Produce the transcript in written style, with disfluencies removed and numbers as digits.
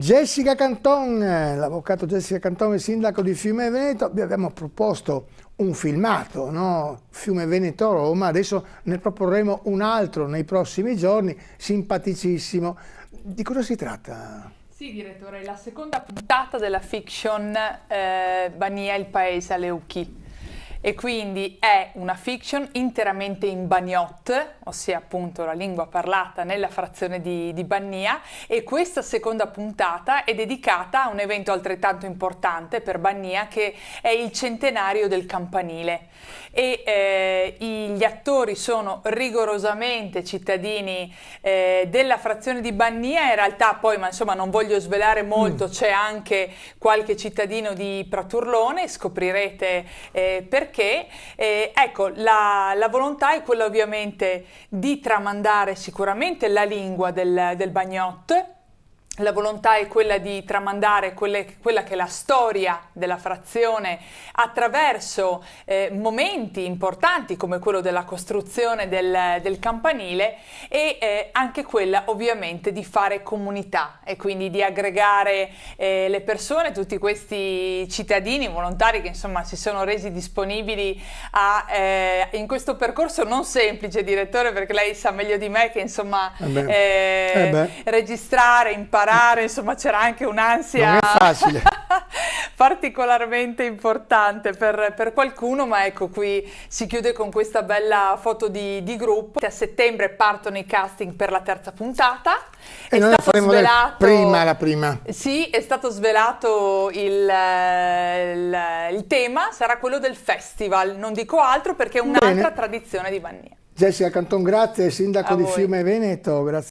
Jessica Canton, l'avvocato Jessica Canton, il sindaco di Fiume Veneto, vi abbiamo proposto un filmato, no? Fiume Veneto Roma, adesso ne proporremo un altro nei prossimi giorni, simpaticissimo. Di cosa si tratta? Sì, direttore, la seconda puntata della fiction Bania il paese alle Uchi. E quindi è una fiction interamente in Baniot, ossia appunto la lingua parlata nella frazione di Bania, e questa seconda puntata è dedicata a un evento altrettanto importante per Bania, che è il centenario del campanile. E gli attori sono rigorosamente cittadini della frazione di Bania, in realtà poi, ma insomma non voglio svelare molto, c'è anche qualche cittadino di Praturlone, scoprirete perché. Ecco, la volontà è quella ovviamente di tramandare sicuramente la lingua del Baniot. La volontà è quella di tramandare quella che è la storia della frazione attraverso momenti importanti come quello della costruzione del campanile e anche quella ovviamente di fare comunità e quindi di aggregare le persone, tutti questi cittadini volontari che insomma si sono resi disponibili in questo percorso non semplice, direttore, perché lei sa meglio di me che insomma registrare, imparare, insomma c'era anche un'ansia non è facile. particolarmente importante per qualcuno, ma ecco, qui si chiude con questa bella foto di gruppo. A settembre partono i casting per la terza puntata. E noi la faremo la prima. Sì, è stato svelato il tema, sarà quello del festival, non dico altro perché è un'altra tradizione di Bania. Jessica Canton, grazie, sindaco A di voi. Fiume Veneto, grazie.